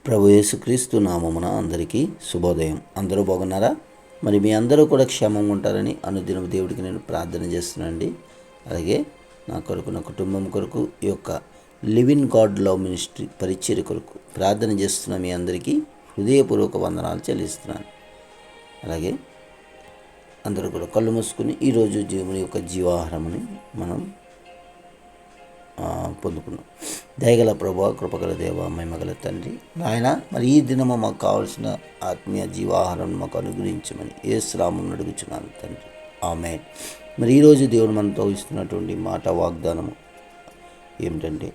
ప్రభు యేసుక్రీస్తు నామమున అందరికీ శుభోదయం. అందరూ బాగున్నారా? మరి మీ అందరూ కూడా క్షేమంగా ఉంటారని అనుదినం దేవుడికి నేను ప్రార్థన చేస్తున్నానండి. అలాగే నా కొరకు, నా కుటుంబం కొరకు, ఈ యొక్క లివింగ్ గాడ్ లవ్ మినిస్ట్రీ పరిచర్య కొరకు ప్రార్థన చేస్తున్న మీ అందరికీ హృదయపూర్వక వందనాలు చెల్లిస్తున్నాను. అలాగే అందరూ కూడా కళ్ళు మూసుకుని ఈరోజు దేవుని యొక్క జీవాహారముని మనం పొందుకున్నాం. దయగల ప్రభువా, కృపగల దేవ, మహిమగల తండ్రి, నాయన మరి ఈ దినము మాకు కావాల్సిన ఆత్మీయ జీవాహారం మాకు అనుగ్రహించమని యేసు నామమున అడుగుచున్నాను తండ్రి, ఆమేన్. మరి ఈరోజు దేవుడు మనతో ఇస్తున్నటువంటి మాట వాగ్దానము ఏమిటంటే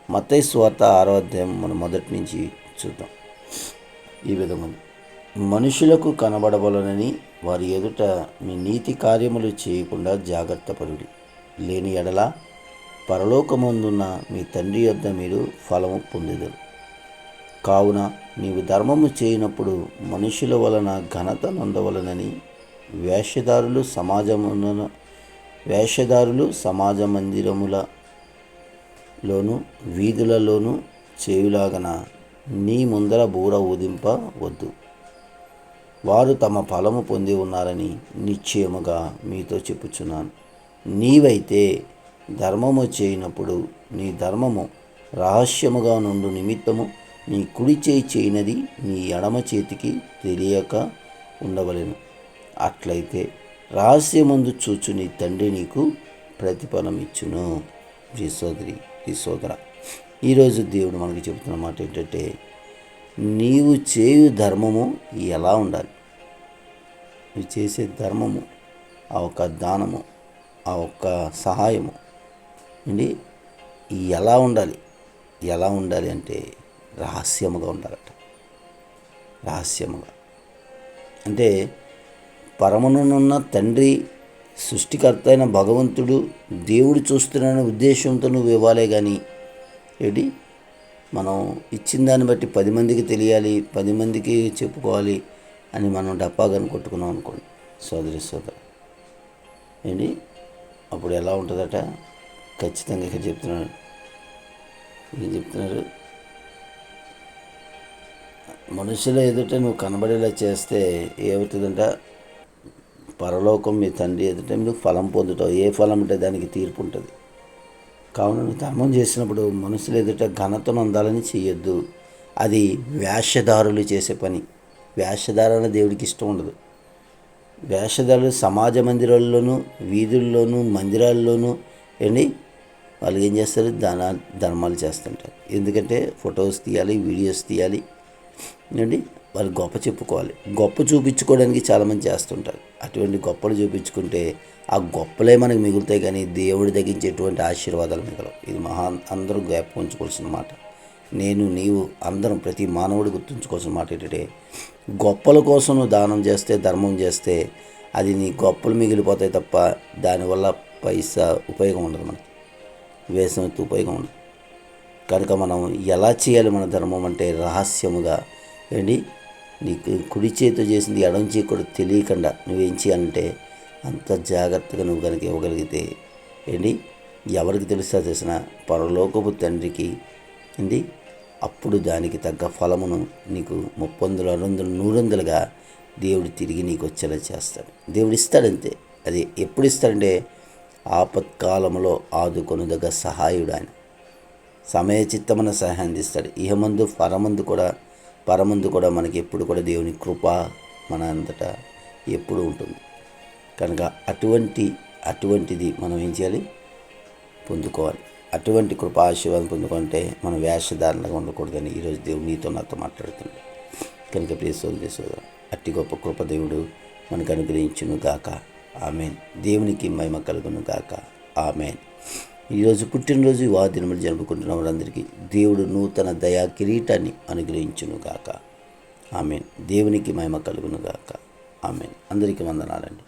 మత్తయి సువార్త 6వ అధ్యాయం మనం మొదటి నుంచి చూద్దాం. ఈ విధంగా మనుషులకు కనబడవలనని వారి ఎదుట మీ నీతి కార్యములు చేయకుండా జాగ్రత్త పడుడి, లేని ఎడల పరలోకమందున్న మీ తండ్రి యొద్ద మీరు ఫలము పొందెదరు. కావున నీవు ధర్మము చేయనప్పుడు మనుషుల వలన ఘనత నొందవలనని వేషధారులు సమాజ మందిరములలోను వీధులలోను చేయులాగన నీ ముందర బూర ఊదింపవద్దు. వారు తమ ఫలము పొంది ఉన్నారని నిశ్చయముగా మీతో చెప్పుచున్నాను. నీవైతే ధర్మము చేయనప్పుడు నీ ధర్మము రహస్యముగా నుండు నిమిత్తము నీ కుడి చేయి చేయనది నీ ఎడమ చేతికి తెలియక ఉండవలెను. అట్లయితే రహస్యమందు చూచు నీ తండ్రి నీకు ప్రతిఫలం ఇచ్చును. ఈ సోదర, ఈరోజు దేవుడు మనకి చెబుతున్న మాట ఏంటంటే, నీవు చేయు ధర్మము ఎలా ఉండాలి? నువ్వు చేసే ధర్మము, ఆ ఒక్క దానము, ఆ ఒక్క సహాయము అండి ఎలా ఉండాలి అంటే రహస్యముగా ఉండాలట. రహస్యముగా అంటే పరమనున్న తండ్రి, సృష్టికర్త అయిన భగవంతుడు, దేవుడు చూస్తున్న ఉద్దేశంతో నువ్వు ఇవ్వాలే. కానీ ఏంటి, మనం ఇచ్చిన దాన్ని బట్టి 10 మందికి తెలియాలి, 10 మందికి చెప్పుకోవాలి అని మనం డప్పాగాని కొట్టుకున్నాం అనుకోండి సోదర ఏంటి, అప్పుడు ఎలా ఉంటుందట? ఖచ్చితంగా ఇక్కడ చెప్తున్నారు, మనుషుల ఎదుట నువ్వు కనబడేలా చేస్తే ఏమవుతుందంట? పరలోకం మీ తండ్రి ఎదుట నువ్వు ఫలం పొందుతావు. ఏ ఫలం అంటే దానికి తీర్పు ఉంటుంది. కావున నువ్వు ధర్మం చేసినప్పుడు మనుషుల ఎదుట ఘనతను అందాలని చేయొద్దు. అది వేషధారులు చేసే పని. వేషధారణ దేవుడికి ఇష్టం ఉండదు. వేషధారులు సమాజ మందిరాల్లోనూ వీధుల్లోనూ మందిరాల్లోనూ ఏంటి వాళ్ళు ఏం చేస్తారు? ధర్మాలు చేస్తుంటారు. ఎందుకంటే ఫొటోస్ తీయాలి, వీడియోస్ తీయాలి ఏంటి, వాళ్ళు గొప్ప చెప్పుకోవాలి. గొప్ప చూపించుకోవడానికి చాలామంది చేస్తుంటారు. అటువంటి గొప్పలు చూపించుకుంటే ఆ గొప్పలే మనకు మిగులుతాయి, కానీ దేవుడి తగ్గించి ఎటువంటి ఆశీర్వాదాలు మిగలవు. ఇది అందరూ జ్ఞాపకం ఉంచుకోవాల్సిన మాట. నేను, నీవు అందరం, ప్రతి మానవుడు గుర్తుంచుకోవాల్సిన మాట ఏంటంటే, గొప్పల కోసం నువ్వు దానం చేస్తే, ధర్మం చేస్తే అది నీ గొప్పలు మిగిలిపోతాయి తప్ప దానివల్ల పైసా ఉపయోగం ఉండదు. మనకి వేసంతో ఉపయోగం ఉండదు. కనుక మనం ఎలా చేయాలి మన ధర్మం అంటే రహస్యముగా ఏంటి, నీకు కుడి చేతితో చేసింది ఎడమ చేతి కూడా తెలియకుండా నువ్వేం చేయాలంటే అంత జాగ్రత్తగా నువ్వు కనుక ఇవ్వగలిగితే ఏంటి, ఎవరికి తెలుస్తా చేసిన పరలోకపు తండ్రికి ఏంటి, అప్పుడు దానికి తగ్గ ఫలమును నీకు 30, 60, 100గా దేవుడు తిరిగి నీకు వచ్చేలా చేస్తాడు. దేవుడు ఇస్తాడంతే. అది ఎప్పుడు ఇస్తాడంటే ఆపత్కాలంలో ఆదుకొనుదగ్గ సహాయుడు ఆయన. సమయచిత్తమైన సహాయం అందిస్తాడు. ఇహమందు పరమందు కూడా మనకి ఎప్పుడు కూడా దేవుని కృప మన అంతటా ఎప్పుడు ఉంటుంది. కనుక అటువంటిది మనం ఏం చేయాలి? పొందుకోవాలి. అటువంటి కృప ఆశీర్వాదం పొందుకుంటే మనం వేషధారణగా ఉండకూడదని ఈరోజు దేవుడు నీతో నాతో మాట్లాడుతుంది. కనుక ప్రియ సోదరులారా, అట్టి గొప్ప కృప దేవుడు మనకు అనుగ్రహించును గాక. ఆమెన్. దేవునికి మహిమ కలుగును గాక. ఆమెన్. ఈరోజు పుట్టినరోజు దినములు జరుపుకుంటున్న వారందరికీ దేవుడు నూతన దయా కిరీటాన్ని అనుగ్రహించును గాక. ఆమెన్. దేవునికి మహిమ కలుగును గాక. ఆమెన్. అందరికీ వందనాలండి.